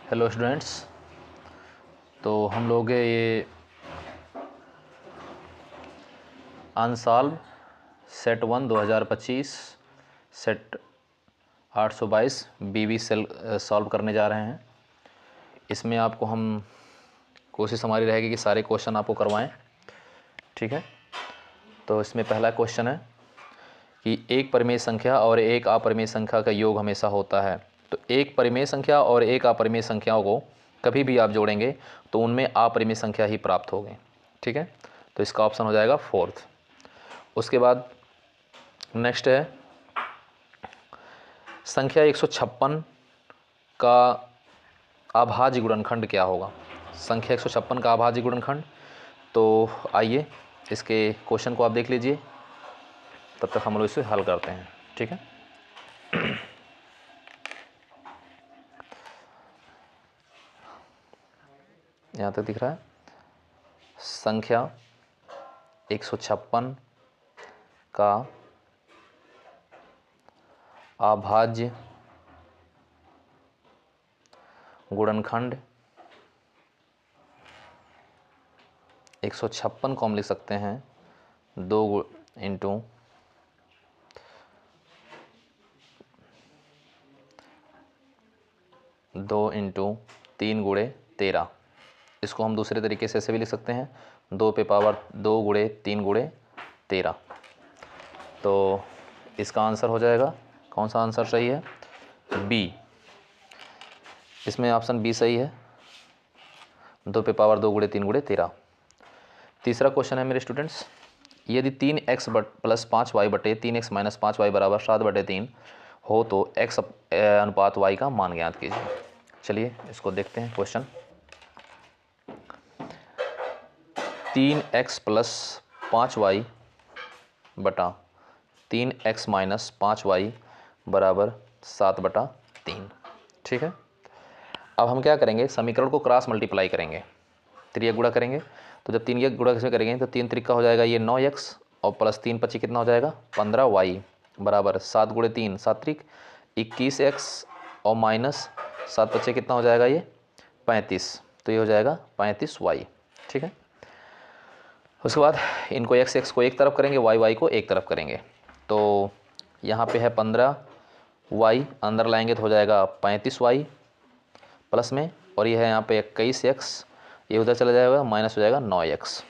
Hello students. तो हम लोग ये अनसॉल्व सेट 1 2025 सेट 822 बीवी सेल सॉल्व करने जा रहे हैं। इसमें आपको हम कोशिश हमारी रहेगी कि सारे क्वेश्चन आपको करवाएं, ठीक है। तो इसमें पहला क्वेश्चन है कि एक परिमेय संख्या और एक अपरिमेय संख्या का योग हमेशा होता है। तो एक परिमेय संख्या और एक अपरिमेय संख्याओं को कभी भी आप जोड़ेंगे तो उनमें अपरिमेय संख्या ही प्राप्त होगी, ठीक है। तो इसका ऑप्शन हो जाएगा फोर्थ। उसके बाद नेक्स्ट है संख्या 156 का अभाज्य गुणनखंड क्या होगा। संख्या 156 का अभाज्य गुणनखंड, तो आइए इसके क्वेश्चन को आप देख लीजिए, तब तक हम लोग इसे हल करते हैं, ठीक है। यहाँ तक दिख रहा है। संख्या 156 का अभाज्य गुणनखंड 156 को हम लिख सकते हैं 2 इंटू 3 गुणे 13। इसको हम दूसरे तरीके से ऐसे भी लिख सकते हैं 2 पे पावर 2 गुणे 3 गुणे 13। तो इसका आंसर हो जाएगा, कौन सा आंसर सही है? बी। इसमें ऑप्शन बी सही है, 2 पे पावर 2 गुणे 3 गुणे 13। तीसरा क्वेश्चन है मेरे स्टूडेंट्स, यदि 3x प्लस 5y बटे 3x माइनस 5y बराबर 7/3 हो तो x अनुपात y का मान ज्ञात कीजिए। चलिए इसको देखते हैं क्वेश्चन। 3x प्लस 5y बटा 3x माइनस 5y बराबर 7/3, ठीक है। अब हम क्या करेंगे, समीकरण को क्रॉस मल्टीप्लाई करेंगे, त्रियक गुणा करेंगे। तो जब तीन गुणा कैसे करेंगे तो 3 त्रिका हो जाएगा ये 9x और प्लस 3 25 कितना हो जाएगा 15y बराबर 7 गुणे 3 7 त्रिक 21x और माइनस 7 25 कितना हो जाएगा ये 35। तो ये हो जाएगा 35y, ठीक है। उसके बाद इनको x को एक तरफ करेंगे, y को एक तरफ करेंगे। तो यहाँ पे है 15y, अंदर लाएंगे तो हो जाएगा 35y प्लस में, और ये है यहाँ पे 21x, ये उधर चला जाएगा माइनस हो जाएगा 9x।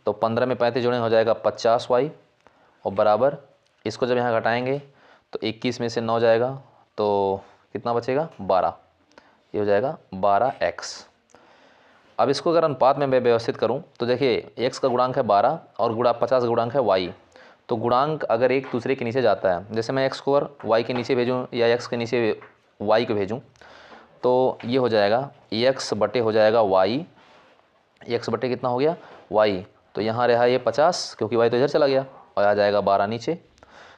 तो 15 में 35 जोड़ेंगे हो जाएगा 50y और बराबर इसको जब यहाँ घटाएंगे तो 21 में से 9 जाएगा तो कितना बचेगा 12, ये हो जाएगा 12x। अब इसको अगर अनुपात में मैं व्यवस्थित करूँ तो देखिए x का गुणांक है 12 और गुणा 50 का गुणांक है y। तो गुणांक अगर एक दूसरे के नीचे जाता है, जैसे मैं x को अगर y के नीचे भेजूँ या x के नीचे y को भेजूँ तो ये हो जाएगा x बटे हो जाएगा y, x बटे कितना हो गया y। तो यहाँ रहा ये 50 क्योंकि y तो इधर चला गया और आ जाएगा 12 नीचे।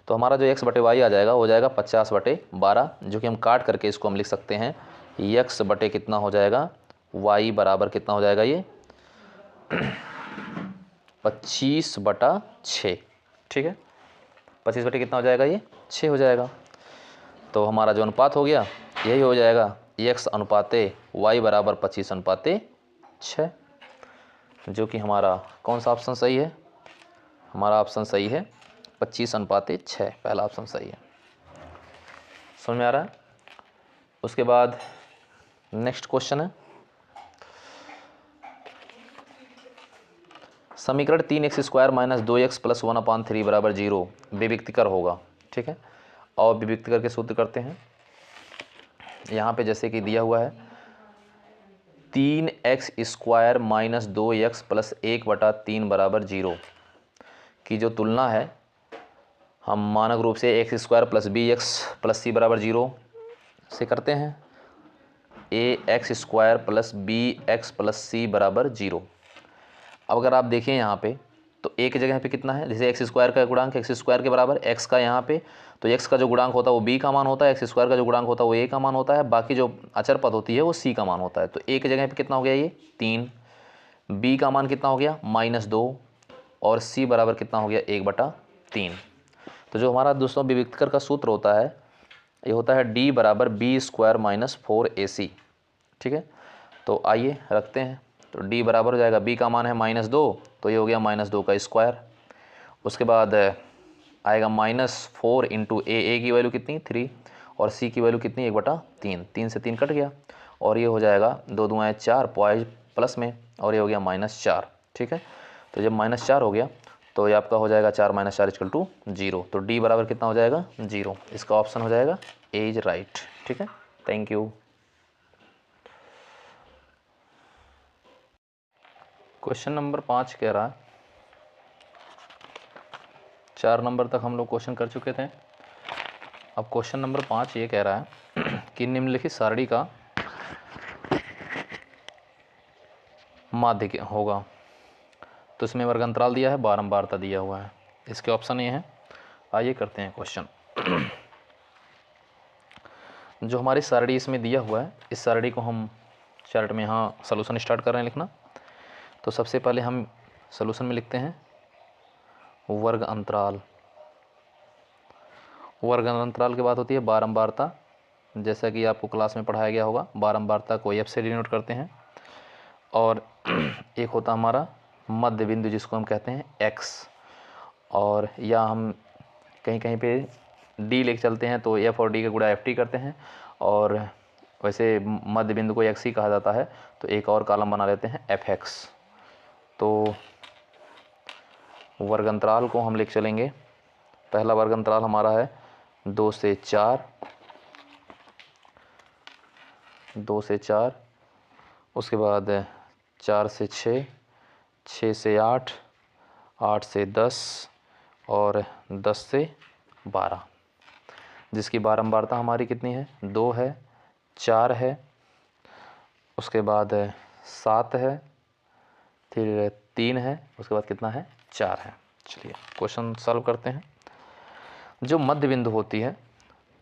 तो हमारा जो x बटे y आ जाएगा हो जाएगा 50/12, जो कि हम काट करके इसको हम लिख सकते हैं x बटे कितना हो जाएगा y बराबर कितना हो जाएगा ये 25/6, ठीक है। 25 बटे कितना हो जाएगा ये 6 हो जाएगा। तो हमारा जो अनुपात हो गया यही हो जाएगा x अनुपाते y बराबर 25/6, जो कि हमारा कौन सा ऑप्शन सही है? हमारा ऑप्शन सही है 25/6, पहला ऑप्शन सही है। समझ में आ रहा है? उसके बाद नेक्स्ट क्वेश्चन है समीकरण 3x² माइनस 2x प्लस 1/3 बराबर 0 विविक्तिकर होगा, ठीक है। और विविक्तिकर के सूत्र करते हैं। यहाँ पे जैसे कि दिया हुआ है 3x² माइनस 2x प्लस 1/3 बराबर 0 की जो तुलना है हम मानक रूप से x² plus bx plus c बराबर 0 से करते हैं। ax² plus bx plus c बराबर 0। अब अगर आप देखें यहाँ पे तो एक जगह पे कितना है, जैसे x² का गुणांक x² के बराबर x का यहाँ पे, तो x का जो गुणांक होता है वो b का मान होता है, x² का जो गुणांक होता है वो a का मान होता है, बाकी जो अचर पद होती है वो c का मान होता है। तो एक जगह पे कितना हो गया ये 3, b का मान कितना हो गया -2 और c बराबर कितना हो गया 1/3। तो जो हमारा दोस्तों विविक्तकर का सूत्र होता है ये होता है d बराबर b² माइनस 4ac, ठीक है, तो आइए रखते हैं। तो d बराबर हो जाएगा, b का मान है -2, तो ये हो गया -2 का स्क्वायर। उसके बाद आएगा -4 इंटू a की वैल्यू कितनी 3 और c की वैल्यू कितनी 1/3, 3 से 3 कट गया और ये हो जाएगा 2 दूआएँ 4 पॉइंट प्लस में और ये हो गया -4। ठीक है, तो जब -4 हो गया तो ये आपका हो जाएगा 4 - 4 = 0। तो d बराबर कितना हो जाएगा 0। इसका ऑप्शन हो जाएगा ए इज राइट। ठीक है, थैंक यू। क्वेश्चन नंबर 5 कह रहा है, 4 नंबर तक हम लोग क्वेश्चन कर चुके थे। अब क्वेश्चन नंबर 5 ये कह रहा है कि निम्नलिखित सारणी का माध्य होगा। तो इसमें वर्ग अंतराल दिया है, बारंबारता दिया हुआ है। इसके ऑप्शन ये हैं, आइए करते हैं क्वेश्चन। जो हमारी सारणी इसमें दिया हुआ है, इस सारणी को हम चार्ट में यहाँ सॉल्यूशन स्टार्ट कर रहे हैं लिखना। तो सबसे पहले हम सॉल्यूशन में लिखते हैं वर्ग अंतराल। वर्ग अंतराल की बात होती है बारंबारता, जैसा कि आपको क्लास में पढ़ाया गया होगा। बारंबारता को एफ से डिनोट करते हैं और एक होता हमारा मध्य बिंदु जिसको हम कहते हैं एक्स, और या हम कहीं कहीं पे डी लेके चलते हैं तो एफ और डी का गुणा एफ टी करते हैं, और वैसे मध्य बिंदु को एक्स ही कहा जाता है तो एक और कॉलम बना लेते हैं एफ एक्स। तो वर्ग अंतराल को हम लेके चलेंगे। पहला वर्ग अंतराल हमारा है 2 से 4, 2 से 4, उसके बाद 4 से 6, 6 से 8, 8 से 10 और 10 से 12, जिसकी बारंबारता हमारी कितनी है 2 है, 4 है, उसके बाद 7 है, फिर 3 है, उसके बाद कितना है 4 है। चलिए क्वेश्चन सॉल्व करते हैं। जो मध्य बिंदु होती है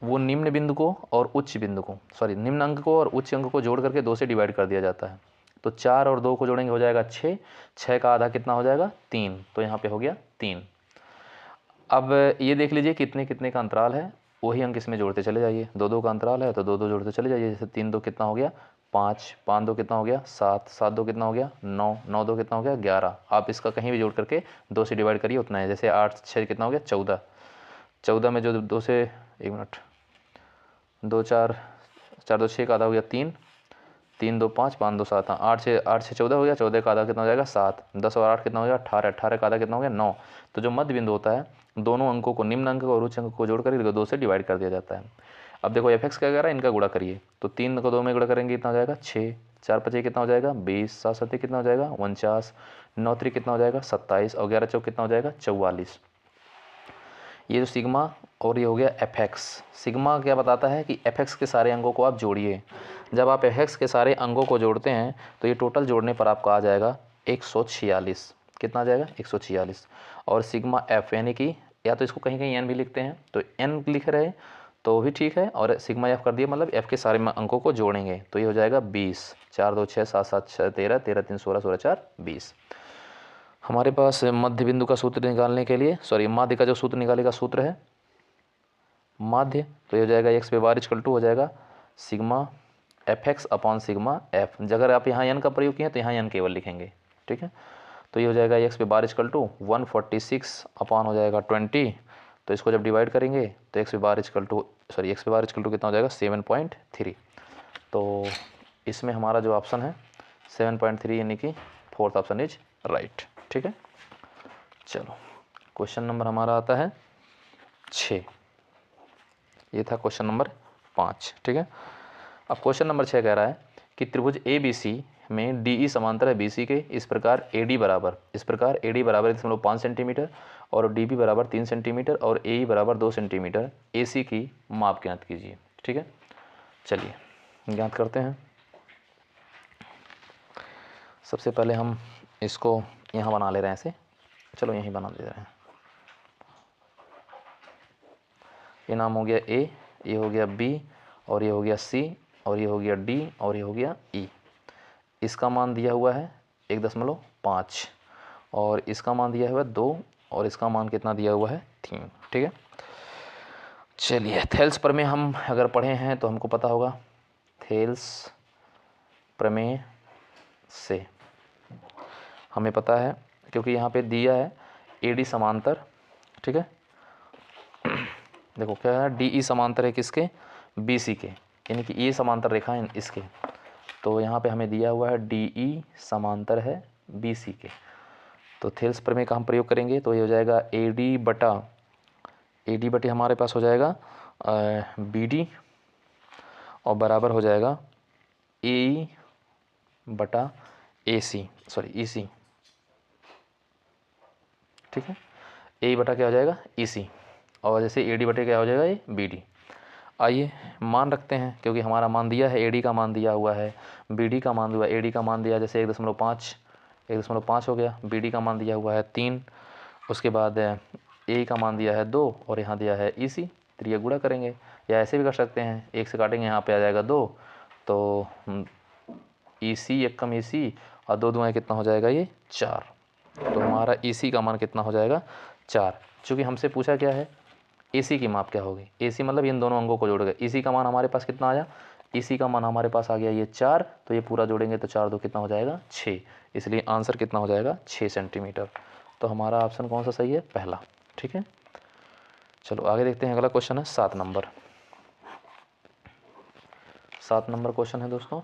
वो निम्न बिंदु को और उच्च बिंदु को, सॉरी निम्न अंक को और उच्च अंक को जोड़ करके 2 से डिवाइड कर दिया जाता है। तो 4 और 2 को जोड़ेंगे हो जाएगा 6, 6 का आधा कितना हो जाएगा 3, तो यहाँ पे हो गया 3। अब ये देख लीजिए कितने कितने का अंतराल है, वही अंक इसमें जोड़ते चले जाइए। 2 2 का अंतराल है तो 2 2 जोड़ते चले जाइए। जैसे 3 2 कितना हो गया 5, 5 2 कितना हो गया 7, 7 2 कितना हो गया 9, 9 2 कितना हो गया 11। आप इसका कहीं भी जोड़ करके 2 से डिवाइड करिए उतना है। जैसे 8 6 कितना हो गया 14, 14 में जो 2 से 1 मिनट 2 4 4 2 6 का आधा हो गया 3, 3 2 5, 5 2 7, 8 से 14 हो गया, 14 का आधा कितना हो जाएगा 7, 10 और 8 कितना हो गया 18, 18 का आधा कितना हो गया 9। तो जो मध्य बिंदु होता है दोनों अंकों को, निम्न अंक और उच्च अंक को जोड़ कर 2 से डिवाइड कर दिया जाता है। अब देखो एफ एक्स क्या कह रहा है, इनका गुणा करिए। तो 3 को 2 में गुणा करेंगे कितना हो जाएगा 6, 4 5 कितना हो जाएगा 20, 7 7 कितना हो जाएगा 49, 9 3 कितना हो जाएगा 27 और 11 चौक कितना हो जाएगा 44। ये जो सिग्मा और ये हो गया एफ एक्स। सिग्मा क्या बताता है कि एफ एक्स के सारे अंगों को आप जोड़िए। जब आप एफ एक्स के सारे अंगों को जोड़ते हैं तो ये टोटल जोड़ने पर आपका आ जाएगा 146। कितना आ जाएगा 146। और सिग्मा एफ यानी कि, या तो इसको कहीं कहीं एन भी लिखते हैं तो एन लिख रहे तो भी ठीक है, और सिग्मा एफ कर दिए मतलब एफ के सारे अंकों को जोड़ेंगे तो ये हो जाएगा 20, 4 2 6 7 7 6 13, 13 3 16, 16 4 20। हमारे पास मध्य बिंदु का सूत्र निकालने के लिए, सॉरी माध्य का जो सूत्र निकाले का सूत्र है माध्य, तो ये हो जाएगा एक्स पे बार इक्वल टू हो जाएगा sigma F x upon sigma F. अगर आप यहाँ एन का प्रयोग किए तो यहाँ एन केवल लिखेंगे, ठीक है। तो ये हो जाएगा एक्स पे बार इक्वल टू 146 अपॉन हो जाएगा 20। तो इसको जब डिवाइड करेंगे तो एक्स पे बार इक्वल टू, सॉरी एक्स पे बार इक्वल टू कितना हो जाएगा 7.3। तो इसमें हमारा जो ऑप्शन है 7.3 यानी कि फोर्थ ऑप्शन इज राइट। ठीक है, चलो क्वेश्चन नंबर हमारा आता है 6। ये था क्वेश्चन नंबर 5। ठीक है, अब क्वेश्चन नंबर 6 कह रहा है कि त्रिभुज ए बी सी में डी ई समांतर है बी सी के, इस प्रकार ए डी बराबर 5 सेंटीमीटर और डी बी बराबर 3 सेंटीमीटर और ए ई बराबर 2 सेंटीमीटर ए सी की माप ज्ञात कीजिए। ठीक है, चलिए ज्ञात करते हैं। सबसे पहले हम इसको यहाँ बना ले रहे हैं ऐसे, चलो यहीं बना दे रहे हैं। ये नाम हो गया ए, ये हो गया बी और ये हो गया सी और ये हो गया डी और ये हो गया ई। इसका मान दिया हुआ है 1.5 और इसका मान दिया हुआ है 2 और इसका मान कितना दिया हुआ है 3। ठीक है, चलिए थेल्स पर में हम अगर पढ़े हैं तो हमको पता होगा थेल्स प्रमेय से हमें पता है, क्योंकि यहाँ पे दिया है AD समांतर, ठीक है। देखो क्या है, DE समांतर है किसके, BC के, यानी कि ये समांतर रेखा है इसके। तो यहाँ पे हमें दिया हुआ है DE समांतर है BC के। तो थेल्स प्रमेय का हम प्रयोग करेंगे, तो ये हो जाएगा AD बटे हमारे पास हो जाएगा BD और बराबर हो जाएगा AE बटा EC, ठीक है। AE बटा क्या हो जाएगा EC, और जैसे AD बटे क्या हो जाएगा ये BD। आइए मान रखते हैं, क्योंकि हमारा मान दिया है, AD का मान दिया हुआ है, BD का मान हुआ, AD का मान दिया जैसे 1.5 हो गया, BD का मान दिया हुआ है 3, उसके बाद AE का मान दिया है 2 और यहाँ दिया है EC। तो ये गुणा करेंगे, या ऐसे भी कर सकते हैं, 1 से काटेंगे यहाँ पे आ जाएगा 2, तो EC 1 कम EC और 2 दूना कितना हो जाएगा ये 4। तो हमारा EC का मान कितना हो जाएगा 4। चूँकि हमसे पूछा क्या है AC की माप क्या होगी, AC मतलब इन दोनों अंगों को जोड़ गए। EC का मान हमारे पास कितना आया, EC का मान हमारे पास आ गया ये 4, तो ये पूरा जोड़ेंगे तो 4 2 कितना हो जाएगा 6, इसलिए आंसर कितना हो जाएगा 6 सेंटीमीटर। तो हमारा ऑप्शन कौन सा सही है, पहला, ठीक है। चलो आगे देखते हैं, अगला क्वेश्चन है 7 नंबर। 7 नंबर क्वेश्चन है दोस्तों,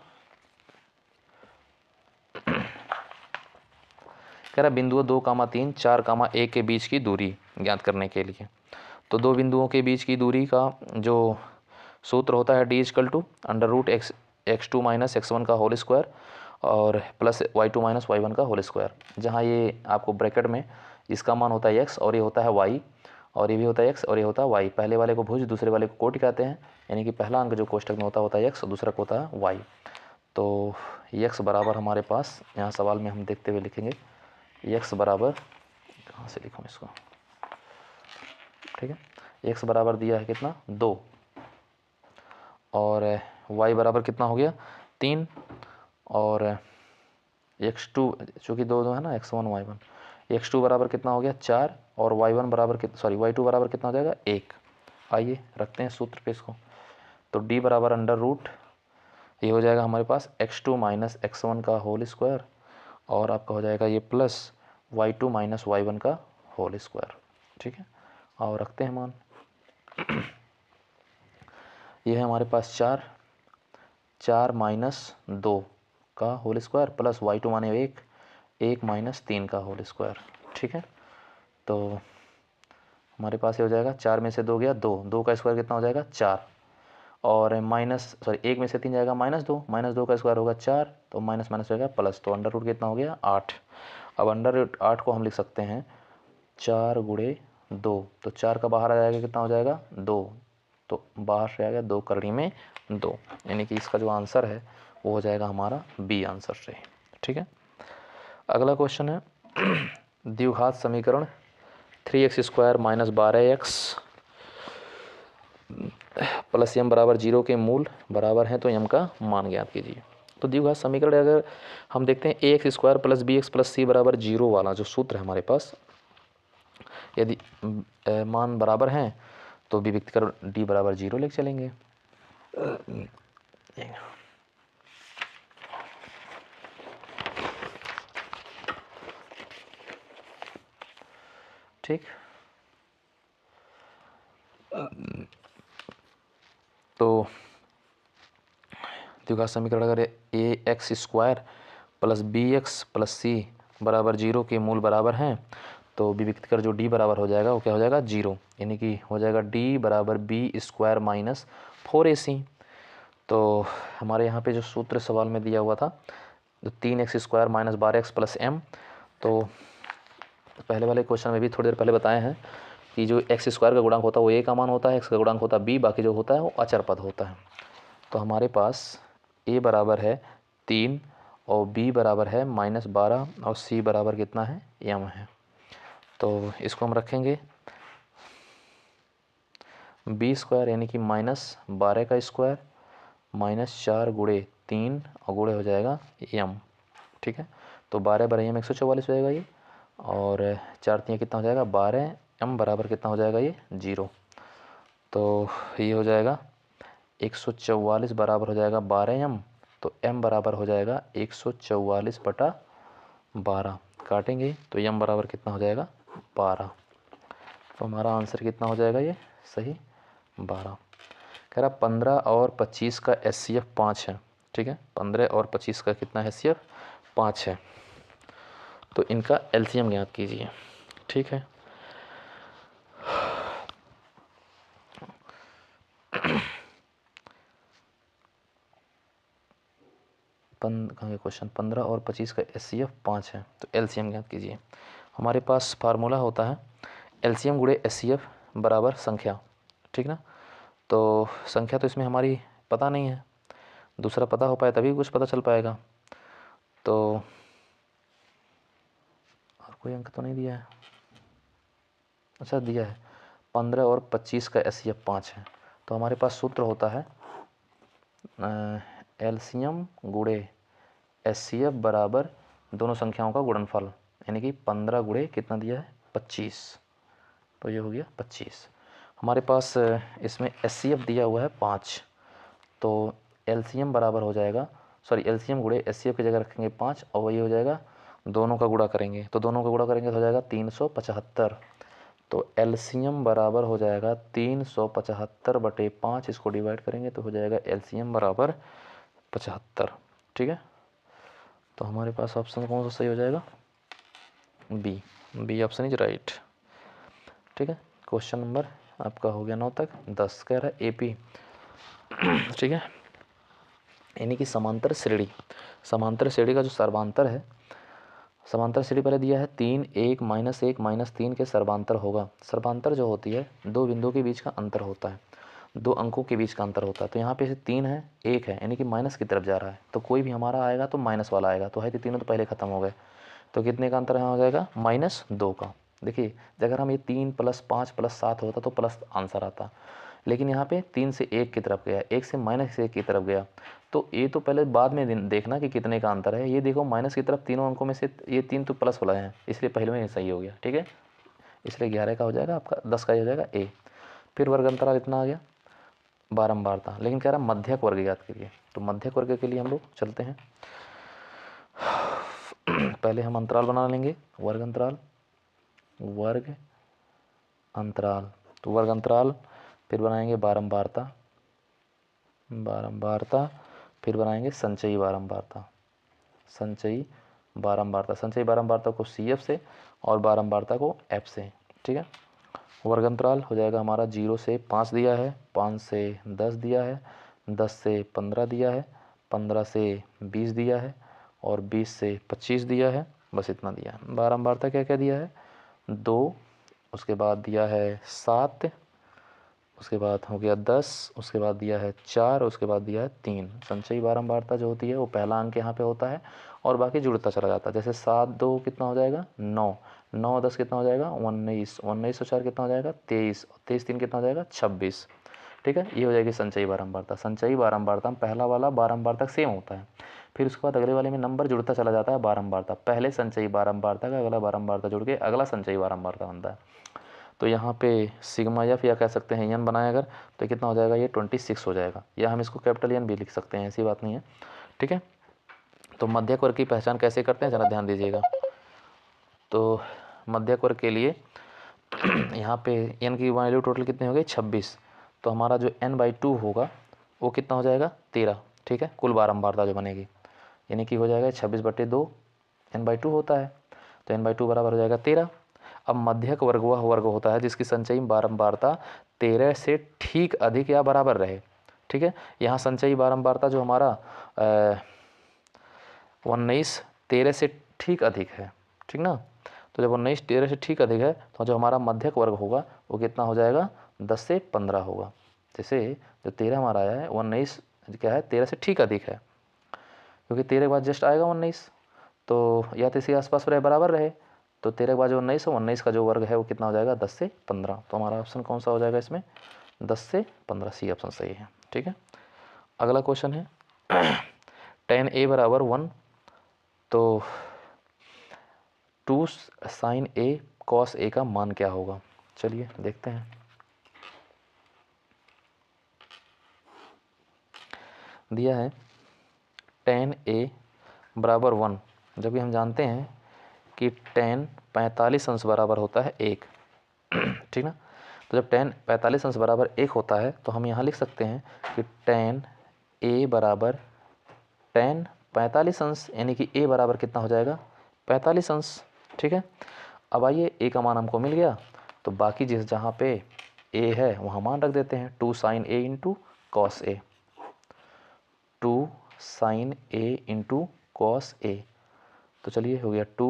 कह रहा बिंदुओं 2, 3, 4, 1 के बीच की दूरी ज्ञात करने के लिए। तो दो बिंदुओं के बीच की दूरी का जो सूत्र होता है D = √x2 - x1 का होल स्क्वायर और प्लस y2 - y1 का होल स्क्वायर। जहाँ ये आपको ब्रैकेट में इसका मान होता है x और ये होता है y, और ये भी होता है x और ये होता है y। पहले वाले को भुज, दूसरे वाले को कोटि कहते हैं, यानी कि पहला अंक जो कोष्टक में होता है x और दूसरा को होता है y। तो x बराबर हमारे पास यहाँ सवाल में हम देखते हुए लिखेंगे, x बराबर, कहाँ से लिखूँ इसको, ठीक है। x बराबर दिया है कितना 2 और y बराबर कितना हो गया 3 और x2 चूँकि 2 है ना, x1 y1, x2 बराबर कितना हो गया 4 और y1 बराबर y2 बराबर कितना हो जाएगा 1। आइए रखते हैं सूत्र पे इसको, तो d बराबर √ ये हो जाएगा हमारे पास x2 - x1 का होल स्क्वायर और आपका हो जाएगा ये प्लस y2 - y1 का होल स्क्वायर, ठीक है। और रखते हैं मान, ये है हमारे पास 4 - 2 का होल स्क्वायर प्लस y2 माने 1 - 3 का होल स्क्वायर, ठीक है। तो हमारे पास ये हो जाएगा 4 में से 2 गया 2 का स्क्वायर कितना हो जाएगा 4 और 1 में से 3 जाएगा -2 का स्क्वायर होगा 4, तो माइनस हो जाएगा प्लस, तो √ कितना हो गया 8। अब √8 को हम लिख सकते हैं 4 × 2, तो 4 का बाहर आ जाएगा कितना हो जाएगा 2, तो बाहर से आ गया 2 करनी में 2, यानी कि इसका जो आंसर है वो हो जाएगा हमारा बी आंसर से, ठीक है। अगला क्वेश्चन है द्विघात समीकरण 3x² - 12x + m बराबर 0 के मूल बराबर हैं, तो m का मान ज्ञात कीजिए। तो द्विघात समीकरण अगर हम देखते हैं ax² + bx + c बराबर 0 वाला जो सूत्र है हमारे पास, यदि मान बराबर हैं तो विभक्तिकरण d बराबर 0 लेके चलेंगे। ठीक, तो द्विघात समीकरण अगर ax² + bx + c बराबर 0 के मूल बराबर हैं, तो विभक्तिकर जो d बराबर हो जाएगा वो क्या हो जाएगा 0, यानी कि हो जाएगा d बराबर b² - 4ac। तो हमारे यहाँ पे जो सूत्र सवाल में दिया हुआ था, तो 3x² - 12x + m, तो पहले वाले क्वेश्चन में भी थोड़ी देर पहले बताए हैं कि जो x² का गुणांक होता है वो a का मान होता है, x का गुणांक होता है b, बाकी जो होता है वो अचर पद होता है। तो हमारे पास a बराबर है 3 और b बराबर है -12 और c बराबर कितना है m है। तो इसको हम रखेंगे b² यानी कि -12 का स्क्वायर -4 × 3 और गुणे हो जाएगा m, ठीक है। तो 12 × m 144 हो जाएगा ये, और 4 3 कितना हो जाएगा 12, m बराबर कितना हो जाएगा ये 0, तो ये हो जाएगा 144 बराबर हो जाएगा 12m तो m बराबर हो जाएगा 144/12। काटेंगे तो m बराबर कितना हो जाएगा 12। तो हमारा आंसर कितना हो जाएगा ये सही 12। कह रहा 15 और 25 का HCF 5 है। ठीक है, 15 और 25 का कितना HCF 5 है। तो इनका LCM ज्ञात कीजिए। ठीक है, क्वेश्चन 15 और 25 का HCF 5 है, तो LCM ज्ञात कीजिए। हमारे पास फार्मूला होता है LCM गुणे HCF बराबर संख्या। ठीक ना, तो संख्या तो इसमें हमारी पता नहीं है, दूसरा पता हो पाए तभी कुछ पता चल पाएगा। तो और कोई अंक तो नहीं दिया है, अच्छा दिया है 15 और 25 का HCF 5 है। तो हमारे पास सूत्र होता है LCM गुणे HCF बराबर दोनों संख्याओं का गुणनफल, यानी कि 15 गुणे कितना दिया है 25, तो ये हो गया 25। हमारे पास इसमें HCF दिया हुआ है 5, तो LCM बराबर हो जाएगा, सॉरी LCM गुणे HCF की जगह रखेंगे 5 और वही हो जाएगा दोनों का गुणा करेंगे, तो दोनों का गुणा करेंगे तो हो जाएगा 375। तो LCM बराबर हो जाएगा 375/5, इसको डिवाइड करेंगे तो हो जाएगा LCM बराबर 75। ठीक है, तो हमारे पास ऑप्शन कौन सा सही हो जाएगा बी ऑप्शन इज राइट। ठीक है, क्वेश्चन नंबर आपका हो गया 9 तक। 10 कह रहा है AP। ठीक है, यानी कि समांतर श्रेणी, समांतर श्रेणी का जो सर्वांतर है, समांतर श्रेणी पहले दिया है 3 1 -1 -3 के सर्वांतर होगा। सर्वांतर जो होती है दो बिंदुओं के बीच का अंतर होता है, दो अंकों के बीच का अंतर होता है। तो यहाँ पे से 3 है 1 है, यानी कि माइनस की तरफ जा रहा है, तो कोई भी हमारा आएगा तो माइनस वाला आएगा। तो है तो तीनों तो पहले खत्म हो गए, तो कितने का अंतर यहाँ हो जाएगा -2 का। देखिए अगर हम ये 3 + 5 + 7 होता तो प्लस आंसर आता, लेकिन यहाँ पे 3 से 1 की तरफ गया, 1 से -1 की तरफ गया, तो ये तो पहले बाद में देखना कि कितने का अंतर है। ये देखो माइनस की तरफ तीनों अंकों में से ये 3 तो प्लस वाला है, इसलिए पहले में ये सही हो गया। ठीक है, इसलिए 11 का हो जाएगा आपका, 10 का हो जाएगा A। फिर वर्ग अंतराल इतना आ गया, बारंबारता, लेकिन कह रहा मध्यक वर्ग ज्ञात करिए। तो मध्यक वर्ग के लिए हम लोग चलते हैं, पहले हम अंतराल बना लेंगे, वर्ग अंतराल, वर्ग अंतराल, तो वर्ग अंतराल, फिर बनाएंगे बारंबारता, बारंबारता, फिर बनाएंगे संचयी बारंबारता, संचयी बारंबारता, संचयी बारंबारता को CF से और बारंबारता को F से। ठीक है, वर्ग अंतराल हो जाएगा हमारा 0 से 5 दिया है, 5 से 10 दिया है, 10 से 15 दिया है, 15 से 20 दिया है और 20 से 25 दिया है, बस इतना दिया है। बारंबारता क्या क्या दिया है 2, उसके बाद दिया है 7, उसके बाद हो गया 10, उसके बाद दिया है 4, उसके बाद दिया है 3। संचयी बारंबारता जो होती है वो पहला अंक यहाँ पे होता है और बाकी जुड़ता चला जाता है। जैसे 7 2 कितना हो जाएगा 9, 9 10 कितना हो जाएगा 19, 19 और 4 कितना हो जाएगा 23, 23 3 कितना हो जाएगा 26। ठीक है, ये हो जाएगी संचयी बारंबारता। संचयी बारंबारता में पहला वाला बारंबारता सेम होता है, फिर उसके बाद अगले वाले में नंबर जुड़ता चला जाता है बारंबारता, पहले संचयी बारंबारता का अगला बारंबारता जुड़ के अगला संचयी बारंबारता बनता है। तो यहाँ पे सिग्मा एफ या कह सकते हैं एन बनाए अगर, तो कितना हो जाएगा ये 26 हो जाएगा, या हम इसको कैपिटल एन भी लिख सकते हैं, ऐसी बात नहीं है। ठीक है, तो मध्यक वर्ग की पहचान कैसे करते हैं ज़रा ध्यान दीजिएगा। तो मध्यक वर्ग के लिए यहाँ पे एन की वैल्यू टोटल कितनी हो गई 26, तो हमारा जो n/2 होगा वो कितना हो जाएगा 13। ठीक है, कुल बारंबारता जो बनेगी, यानी कि हो जाएगा 26/2 n/2 होता है, तो n/2 बराबर हो जाएगा 13। अब मध्यक वर्ग वह वर्ग होता है जिसकी संचयी बारंबारता 13 से ठीक अधिक या बराबर रहे। ठीक है, यहाँ संचयी बारंबारता जो हमारा 19 13 से ठीक अधिक है। ठीक ना, तो जब 19 13 से ठीक अधिक है तो जो हमारा मध्यक वर्ग होगा वो कितना हो जाएगा 10 से 15 होगा। जैसे जो 13 हमारा आया है 19 क्या है 13 से ठीक अधिक है, क्योंकि 13 के बाद जस्ट आएगा 19, तो या तो इसी आसपास रहे बराबर रहे, तो 13 के बाद जो 19 है 19 का जो वर्ग है वो कितना हो जाएगा 10 से 15। तो हमारा ऑप्शन कौन सा हो जाएगा इसमें 10 से 15, सी ऑप्शन सही है। ठीक है, अगला क्वेश्चन है tan A बराबर 1, तो 2 sin A cos A का मान क्या होगा। चलिए देखते हैं। दिया है tan A बराबर 1, जबकि हम जानते हैं कि tan 45 अंश बराबर होता है 1, ठीक ना। तो जब tan 45 अंश बराबर 1 होता है तो हम यहाँ लिख सकते हैं कि tan A बराबर tan 45 अंश, यानी कि A बराबर कितना हो जाएगा 45 अंश, ठीक है। अब आइए A का मान हमको मिल गया, तो बाकी जिस जहाँ पे A है वहाँ मान रख देते हैं, 2 sin A into cos A, 2 sin A into cos A। तो चलिए हो गया 2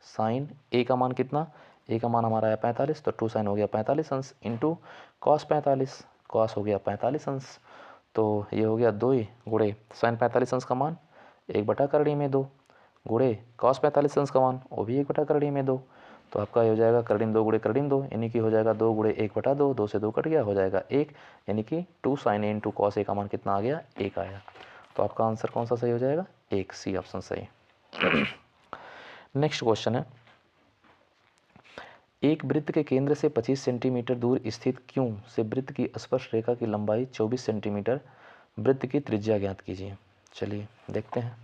sin A का मान कितना, A का मान हमारा है 45, तो 2 sin हो गया 45 अंश इंटू कॉस 45, कॉस हो गया 45 अंश। तो ये हो गया 2 गुणे sin 45 अंश का मान 1/2 गुणे कॉस 45 अंश का मान वो भी 1/2 में 2। तो आपका ये हो जाएगा करड़ीम 2 गुणे करड़ीम 2, यानी कि हो जाएगा 2 गुणे 1/2, 2 से 2 कट गया, हो जाएगा 1, यानी कि 2 sin A into cos A का मान कितना आ गया 1 आया। तो आपका आंसर कौन सा सही हो जाएगा 1, सी ऑप्शन सही। नेक्स्ट क्वेश्चन है, एक वृत्त के केंद्र से 25 सेंटीमीटर दूर स्थित क्यू से वृत्त की स्पर्श रेखा की लंबाई 24 सेंटीमीटर, वृत्त की त्रिज्या ज्ञात कीजिए। चलिए देखते हैं।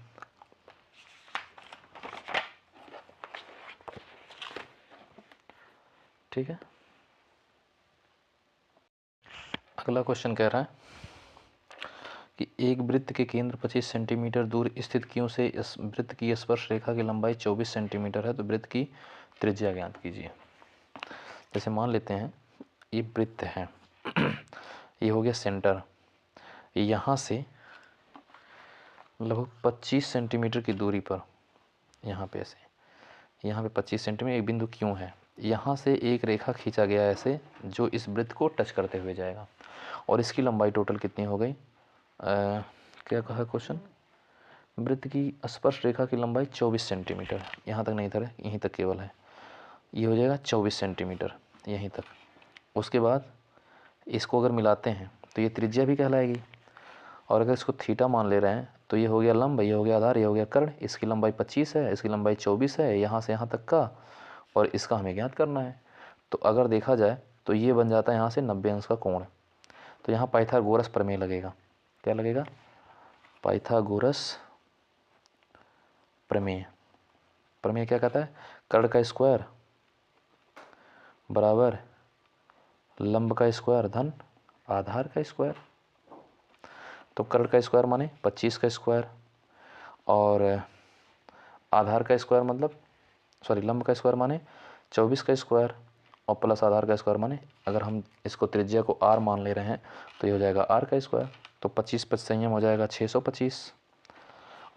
ठीक है, अगला क्वेश्चन कह रहा है कि एक वृत्त के केंद्र 25 सेंटीमीटर दूर स्थित क्यू से इस वृत्त की स्पर्श रेखा की लंबाई 24 सेंटीमीटर है, तो वृत्त की त्रिज्या ज्ञात कीजिए। जैसे मान लेते हैं ये वृत्त है, ये हो गया सेंटर, यहाँ से लगभग 25 सेंटीमीटर की दूरी पर, यहाँ पे ऐसे, यहाँ पे 25 सेंटीमीटर एक बिंदु क्यों है, यहाँ से एक रेखा खींचा गया ऐसे जो इस वृत्त को टच करते हुए जाएगा, और इसकी लंबाई टोटल कितनी हो गई, क्या कहा क्वेश्चन, वृत्त की स्पर्श रेखा की लंबाई 24 सेंटीमीटर, यहाँ तक नहीं था, यहीं तक केवल है, ये हो जाएगा 24 सेंटीमीटर यहीं तक। उसके बाद इसको अगर मिलाते हैं तो ये त्रिज्या भी कहलाएगी, और अगर इसको थीटा मान ले रहे हैं तो ये हो गया लंब, ये हो गया आधार, ये हो गया कर्ण, इसकी लंबाई 25 है, इसकी लंबाई 24 है, यहाँ से यहाँ तक का, और इसका हमें ज्ञात करना है। तो अगर देखा जाए तो ये बन जाता है यहाँ से 90 अंश का कोण। तो यहाँ पाइथागोरस प्रमेय लगेगा, क्या लगेगा, पाइथागोरस प्रमेय। प्रमेय क्या कहता है, कर्ण का स्क्वायर बराबर लंब का स्क्वायर धन आधार का स्क्वायर। तो कर्ण का स्क्वायर माने 25 का स्क्वायर, और आधार का स्क्वायर मतलब लंब का स्क्वायर माने 24 का स्क्वायर, और प्लस आधार का स्क्वायर माने, अगर हम इसको त्रिज्या को r मान ले रहे हैं तो ये हो जाएगा r का स्क्वायर। तो 25 25 संयम हो जाएगा 625,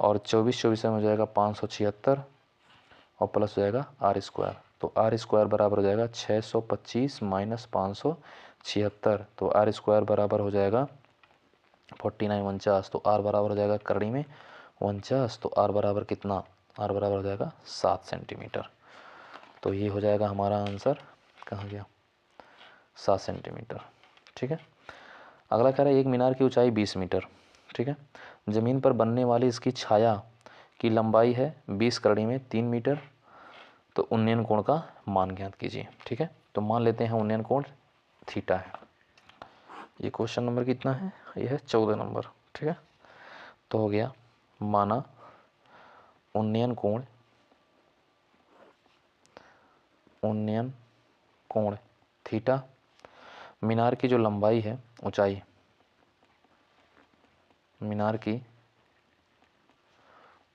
और 24 24 में हो जाएगा 576, और प्लस हो जाएगा r स्क्वायर। तो r स्क्वायर बराबर हो जाएगा 625 माइनस 576, तो r स्क्वायर बराबर हो जाएगा 49 तो r बराबर हो जाएगा करड़ी में 49, तो r बराबर कितना, r बराबर हो जाएगा 7 सेंटीमीटर। तो ये हो जाएगा हमारा आंसर, कहाँ गया 7 सेंटीमीटर। ठीक है, अगला कह रहा है एक मीनार की ऊंचाई 20 मीटर, ठीक है, ज़मीन पर बनने वाली इसकी छाया की लंबाई है 20 करड़ी में 3 मीटर, तो उन्नयन कोण का मान ज्ञात कीजिए। ठीक है, तो मान लेते हैं उन्नयन कोण थीटा है। ये क्वेश्चन नंबर कितना है, ये है 14 नंबर। ठीक है, तो हो गया माना उन्नयन कोण थीटा, मीनार की जो लंबाई है ऊंचाई, मीनार की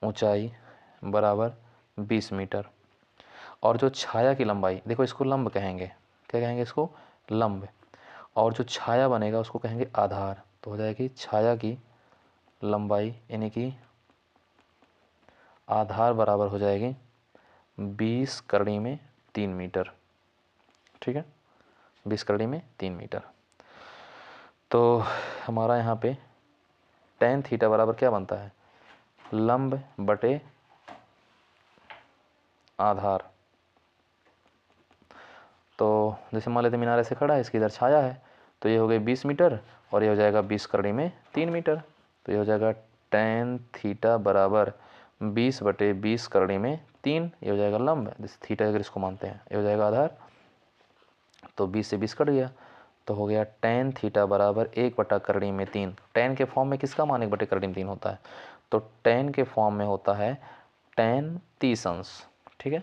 ऊंचाई बराबर 20 मीटर, और जो छाया की लंबाई, देखो इसको लंब कहेंगे, क्या कहेंगे इसको लंब, और जो छाया बनेगा उसको कहेंगे आधार। तो हो जाएगी छाया की लंबाई यानी कि आधार बराबर हो जाएगी 20 करड़ी में 3 मीटर। ठीक है, 20 करड़ी में 3 मीटर। तो हमारा यहाँ पे tan थीटा बराबर क्या बनता है, लंब बटे आधार। तो जैसे मान लेते मीनार ऐसे खड़ा है, इसकी इधर छाया है, तो ये हो गई 20 मीटर, और ये हो जाएगा 20 करड़ी में 3 मीटर। तो ये हो जाएगा tan थीटा बराबर 20 बटे 20 करड़ी में 3, ये हो जाएगा लंब, जैसे थीटा अगर इसको मानते हैं, ये हो जाएगा आधार, तो 20 से 20 कट गया, तो हो गया tan थीटा बराबर 1 बटा करड़ी में 3। tan के फॉर्म में किसका मान 1 बटे करड़ी में 3 होता है, तो टेन के फॉर्म में होता है टेन 30 अंश। ठीक है,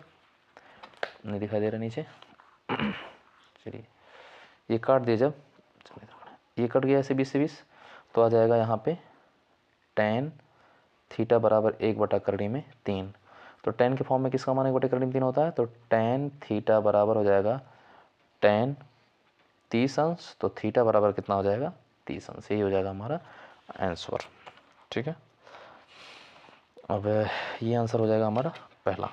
नहीं दिखाई दे रहा नीचे, चलिए ये काट दिए जब, ये कट गया ऐसे 20 से 20, तो आ जाएगा यहाँ पे टेन थीटा बराबर 1/3 तो टेन के फॉर्म में किसका मान 1/3 होता है, तो टेन थीटा बराबर हो जाएगा टेन 30 अंश, तो थीटा बराबर कितना हो जाएगा 30 अंश, यही हो जाएगा हमारा आंसर। ठीक है, अब ये आंसर हो जाएगा हमारा पहला।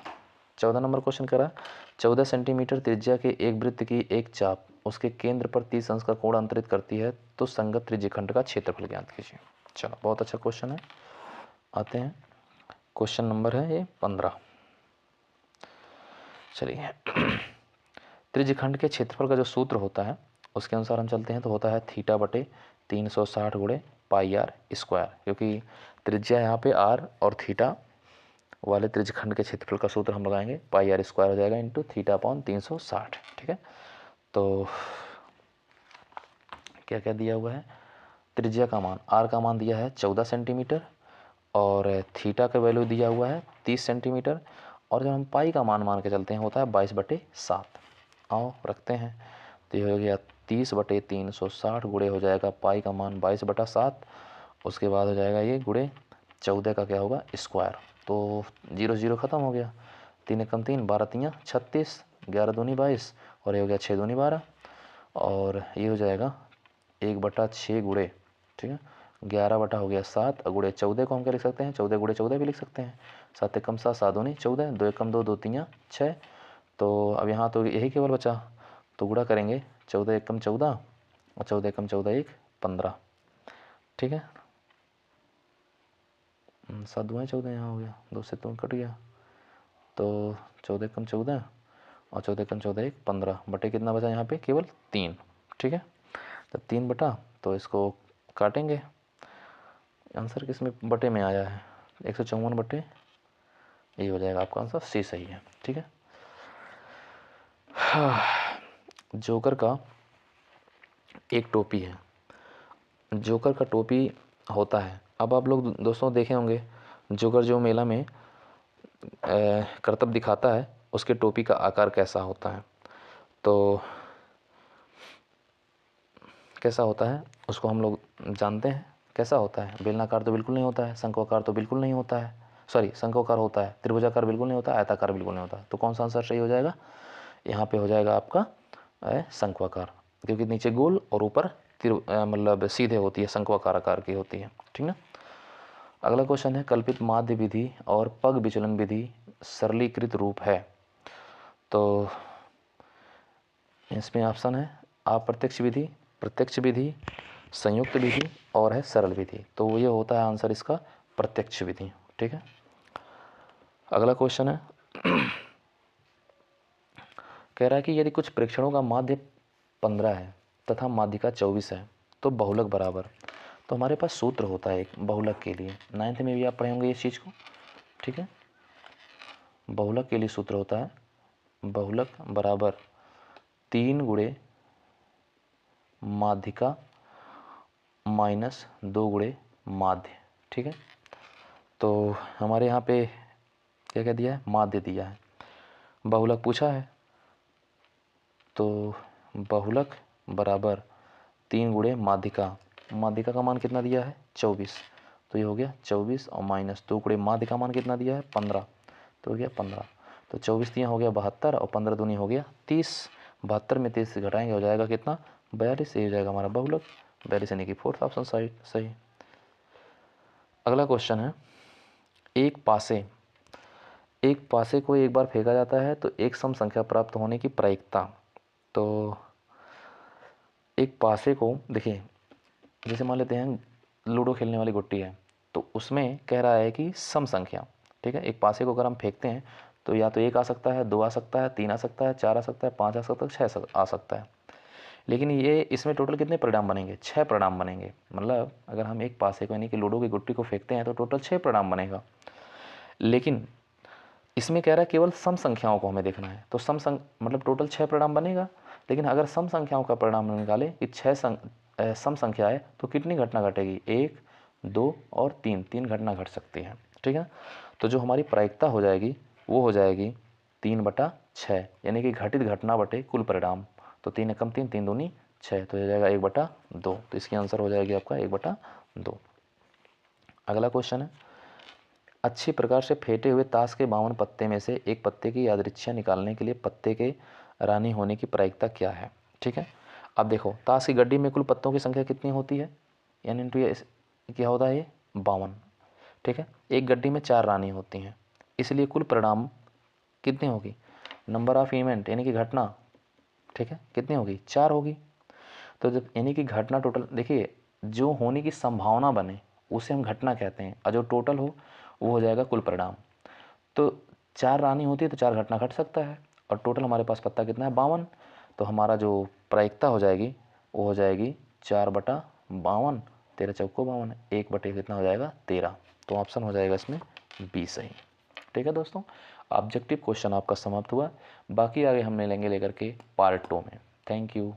14 नंबर क्वेश्चन कह रहा है 14 सेंटीमीटर त्रिज्या के एक वृत्त की एक चाप उसके केंद्र पर 30 अंश का कोण अंतरित करती है, तो संगत त्रिज्यखंड का क्षेत्रफल ज्ञात कीजिए। चलो बहुत अच्छा क्वेश्चन है, आते हैं क्वेश्चन नंबर है ये 15। चलिए त्रिज्यखंड के क्षेत्रफल का जो सूत्र होता है उसके अनुसार हम चलते हैं, तो होता है थीटा बटे 360 गुणे पाई आर स्क्वायर, क्योंकि त्रिज्या यहाँ पे आर और थीटा वाले त्रिज्यखंड के क्षेत्रफल का सूत्र हम लगाएंगे, पाई आर स्क्वायर हो जाएगा इंटू थीटा अपॉन 360। ठीक है, तो क्या क्या दिया हुआ है, त्रिज्या का मान आर का मान दिया है 14 सेंटीमीटर और थीटा का वैल्यू दिया हुआ है 30 सेंटीमीटर, और जब हम पाई का मान के चलते हैं होता है 22/7। आओ रखते हैं, तो ये हो गया 30/360 गुणे हो जाएगा पाई का मान 22/7, उसके बाद हो जाएगा ये गुणे 14 का क्या होगा स्क्वायर, तो 0 0 खत्म हो गया, 3 एकम 3, 12 तियाँ 36, 11 दूनी 22 और ये हो गया 6 दूनी 12, और ये हो जाएगा 1/6 गुणे, ठीक है 11 बटा हो गया 7, गुणे 14 को हम क्या लिख सकते हैं, 14 गुणे 14 भी लिख सकते हैं, 7 एकम 7, 7 दूनी 14, 2 एकम 2, 2 तियाँ 6, तो अब यहाँ तो यही केवल बचा, तो गुणा करेंगे 14 एकम 14 और 14 एकम 14 1 15। ठीक है, 7 दुआएँ 14 यहाँ हो गया, 2 से 2 कट गया, तो 14 एकम 14 और 14 एकम 14 1 15 बटे कितना बचा यहाँ पे केवल 3। ठीक है, तो 3 बटा, तो इसको काटेंगे, आंसर किस में बटे में आया है 154 बटे, ये हो जाएगा आपका आंसर सी सही है। ठीक है, जोकर का एक टोपी है, जोकर का टोपी होता है, अब आप लोग दोस्तों देखे होंगे जोकर जो मेला में करतब दिखाता है उसके टोपी का आकार कैसा होता है, तो कैसा होता है उसको हम लोग जानते हैं, कैसा होता है, बेलनाकार तो बिल्कुल नहीं होता है, शंक्वाकार तो बिल्कुल नहीं होता है, सॉरी शंक्वाकार होता है, त्रिभुजाकार बिल्कुल नहीं होता, आयताकार बिल्कुल नहीं होता, तो कौन सा आंसर सही हो जाएगा, यहाँ पे हो जाएगा आपका शंक्वाकार, क्योंकि नीचे गोल और ऊपर मतलब सीधे होती है, शंक्वाकार आकार की होती है। ठीक ना, अगला क्वेश्चन है कल्पित माध्य विधि और पग विचलन विधि सरलीकृत रूप है, तो इसमें ऑप्शन है अप्रत्यक्ष विधि, प्रत्यक्ष विधि, संयुक्त विधि और है सरल विधि, तो ये होता है आंसर इसका प्रत्यक्ष विधि। ठीक है, अगला क्वेश्चन है कह रहा है कि यदि कुछ प्रेक्षणों का माध्य 15 है तथा माध्यिका 24 है तो बहुलक बराबर, तो हमारे पास सूत्र होता है एक बहुलक के लिए, 9th में भी आप पढ़े होंगे इस चीज़ को। ठीक है, बहुलक के लिए सूत्र होता है बहुलक बराबर 3 गुणे माध्यिका माइनस 2 गुणे माध्य। ठीक है, तो हमारे यहाँ पे क्या क्या दिया है, माध्य दिया है, बहुलक पूछा है, तो बहुलक बराबर 3 गुणे माध्यिका, माध्यिका का मान कितना दिया है 24, तो ये हो गया 24 और माइनस 2 गुणे माध्य का मान कितना दिया है 15, तो हो गया 15, तो 24 दिया हो गया 72 और 15 दूनी हो गया 30, 72 में 30 से घटाएंगे हो जाएगा कितना 42, ये हो जाएगा हमारा बहुलक 42 यानी कि फोर्थ ऑप्शन सही। अगला क्वेश्चन है एक पासे को एक बार फेंका जाता है तो एक सम संख्या प्राप्त होने की प्रायिकता, तो एक पासे को देखिए जैसे मान लेते हैं लूडो खेलने वाली गुट्टी है, तो उसमें कह रहा है कि सम संख्या, ठीक है, एक पासे को अगर हम फेंकते हैं तो या तो 1 आ सकता है, 2 आ सकता है, 3 आ सकता है, 4 आ सकता है, 5 आ सकता है, 6 आ सकता है, लेकिन ये इसमें टोटल कितने परिणाम बनेंगे 6 परिणाम बनेंगे, मतलब अगर हम एक पासे को यानी कि लूडो की गुट्टी को फेंकते हैं तो टोटल 6 परिणाम बनेगा, लेकिन इसमें कह रहा है केवल सम संख्याओं को हमें देखना है, तो मतलब टोटल 6 परिणाम बनेगा, लेकिन अगर सम संख्याओं का परिणाम निकाले कि 6 सम संख्या है तो कितनी घटना घटेगी 1 2 और 3, 3 घटना घट सकती है। ठीक है, तो जो हमारी प्रायिकता हो जाएगी वो हो जाएगी 3/6, यानी कि घटित घटना बटे कुल परिणाम। तो 3 एकम 3, 3 दूनी 6, तो हो जाएगा 1/2। तो इसकी आंसर हो जाएगी आपका 1/2। अगला क्वेश्चन है, अच्छी प्रकार से फेंटे हुए ताश के 52 पत्ते में से एक पत्ते की यादृच्छिक निकालने के लिए पत्ते के रानी होने की प्रायिकता क्या है। ठीक है, अब देखो ताश की गड्डी में कुल पत्तों की संख्या कितनी होती है, यानी इंटू ये क्या होता है, ये 52। ठीक है, एक गड्डी में 4 रानी होती हैं, इसलिए कुल परिणाम कितनी होगी, नंबर ऑफ इवेंट यानी कि घटना, ठीक है, कितनी होगी, 4 होगी। तो जब यानी कि घटना टोटल, देखिए जो होने की संभावना बने उसे हम घटना कहते हैं, और जो टोटल हो वो हो जाएगा कुल परिणाम। तो 4 रानी होती है तो 4 घटना घट सकता है, और टोटल हमारे पास पत्ता कितना है, 52। तो हमारा जो प्रायिकता हो जाएगी वो हो जाएगी 4/52, 13 चौको 52, 1 कितना हो जाएगा 13। तो ऑप्शन हो जाएगा इसमें बी सही। ठीक है दोस्तों, ऑब्जेक्टिव क्वेश्चन आपका समाप्त हुआ, बाकी आगे हम लेंगे लेकर के पार्ट 2 में। Thank you.